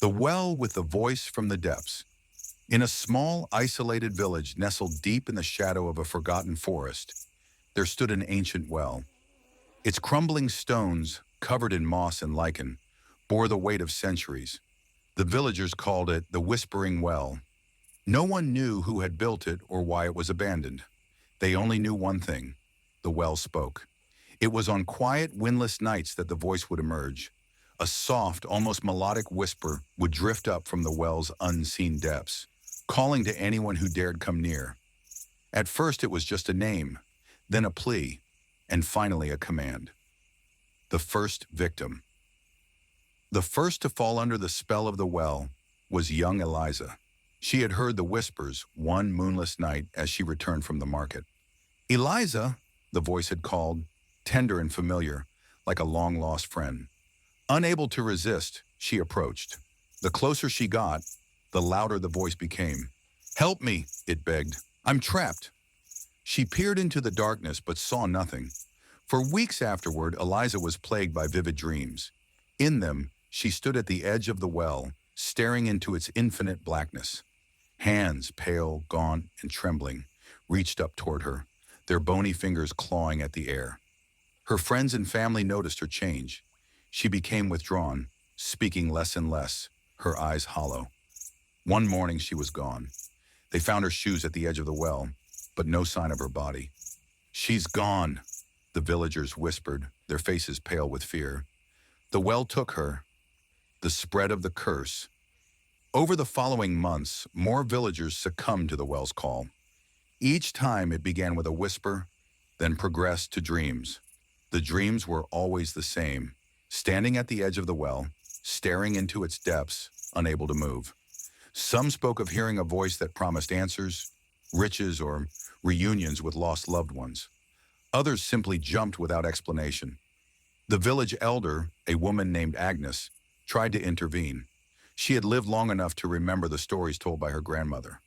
The Well with the Voice from the Depths. In a small, isolated village nestled deep in the shadow of a forgotten forest, there stood an ancient well. Its crumbling stones, covered in moss and lichen, bore the weight of centuries. The villagers called it the Whispering Well. No one knew who had built it or why it was abandoned. They only knew one thing: the well spoke. It was on quiet, windless nights that the voice would emerge. A soft, almost melodic whisper would drift up from the well's unseen depths, calling to anyone who dared come near. At first it was just a name, then a plea, and finally a command. The first victim. The first to fall under the spell of the well was young Eliza. She had heard the whispers one moonless night as she returned from the market. "Eliza," the voice had called, tender and familiar, like a long-lost friend. Unable to resist, she approached. The closer she got, the louder the voice became. "Help me," it begged. "I'm trapped." She peered into the darkness but saw nothing. For weeks afterward, Eliza was plagued by vivid dreams. In them, she stood at the edge of the well, staring into its infinite blackness. Hands, pale, gaunt, and trembling, reached up toward her, their bony fingers clawing at the air. Her friends and family noticed her change. She became withdrawn, speaking less and less, her eyes hollow. One morning she was gone. They found her shoes at the edge of the well, but no sign of her body. "She's gone," the villagers whispered, their faces pale with fear. The well took her, the spread of the curse. Over the following months, more villagers succumbed to the well's call. Each time it began with a whisper, then progressed to dreams. The dreams were always the same: standing at the edge of the well, staring into its depths, unable to move. Some spoke of hearing a voice that promised answers, riches, or reunions with lost loved ones. Others simply jumped without explanation. The village elder, a woman named Agnes, tried to intervene. She had lived long enough to remember the stories told by her grandmother.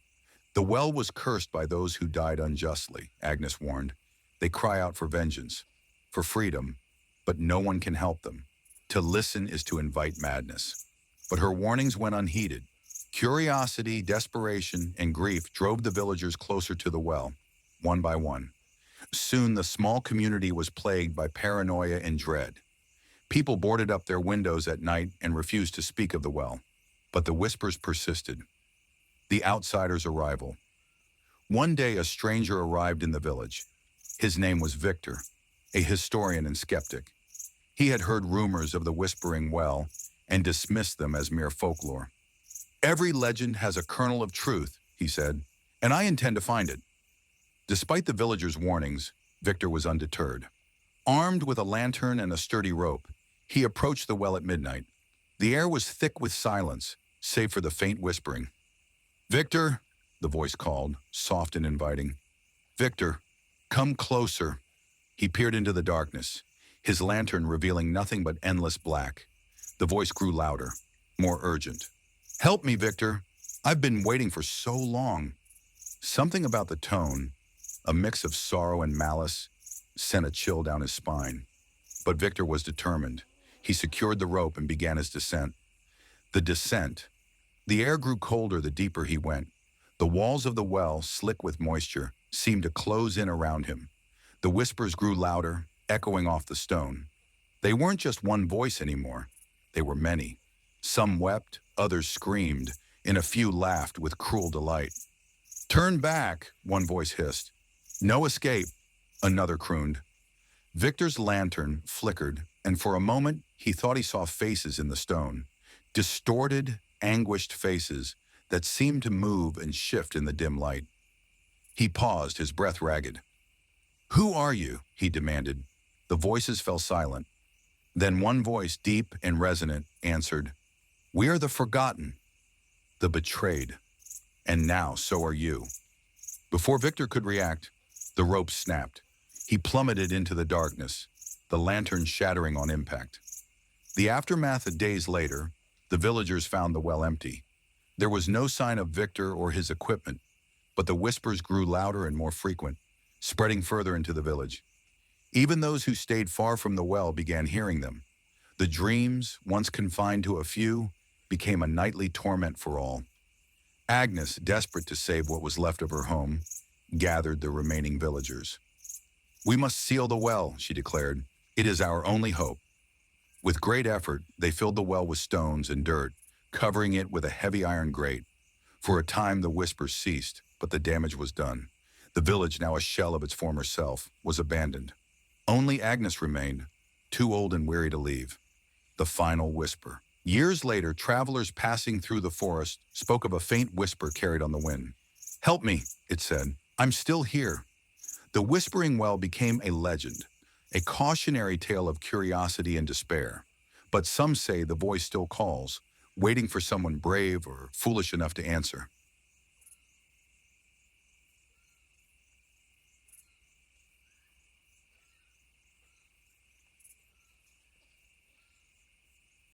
"The well was cursed by those who died unjustly," Agnes warned. "They cry out for vengeance, for freedom, but no one can help them. To listen is to invite madness." But her warnings went unheeded. Curiosity, desperation, and grief drove the villagers closer to the well, one by one. Soon the small community was plagued by paranoia and dread. People boarded up their windows at night and refused to speak of the well. But the whispers persisted. The outsider's arrival. One day a stranger arrived in the village. His name was Victor, a historian and skeptic. He had heard rumors of the Whispering Well and dismissed them as mere folklore. "Every legend has a kernel of truth," he said, "and I intend to find it." Despite the villagers' warnings, Victor was undeterred. Armed with a lantern and a sturdy rope, he approached the well at midnight. The air was thick with silence, save for the faint whispering. "Victor," the voice called, soft and inviting. "Victor, come closer." He peered into the darkness, his lantern revealing nothing but endless black. The voice grew louder, more urgent. "Help me, Victor. I've been waiting for so long." Something about the tone, a mix of sorrow and malice, sent a chill down his spine. But Victor was determined. He secured the rope and began his descent. The descent. The air grew colder the deeper he went. The walls of the well, slick with moisture, seemed to close in around him. The whispers grew louder, echoing off the stone. They weren't just one voice anymore. They were many. Some wept, others screamed, and a few laughed with cruel delight. "Turn back," one voice hissed. "No escape," another crooned. Victor's lantern flickered, and for a moment he thought he saw faces in the stone. Distorted, anguished faces that seemed to move and shift in the dim light. He paused, his breath ragged. "Who are you?" he demanded. The voices fell silent. Then one voice, deep and resonant, answered, "We are the forgotten, the betrayed, and now so are you." Before Victor could react, the rope snapped. He plummeted into the darkness, the lantern shattering on impact. The aftermath of days later, the villagers found the well empty. There was no sign of Victor or his equipment, but the whispers grew louder and more frequent, spreading further into the village. Even those who stayed far from the well began hearing them. The dreams, once confined to a few, became a nightly torment for all. Agnes, desperate to save what was left of her home, gathered the remaining villagers. "We must seal the well," she declared. "It is our only hope." With great effort, they filled the well with stones and dirt, covering it with a heavy iron grate. For a time, the whispers ceased, but the damage was done. The village, now a shell of its former self, was abandoned. Only Agnes remained, too old and weary to leave. The final whisper. Years later, travelers passing through the forest spoke of a faint whisper carried on the wind. "Help me," it said. "I'm still here." The Whispering Well became a legend, a cautionary tale of curiosity and despair. But some say the voice still calls, waiting for someone brave or foolish enough to answer.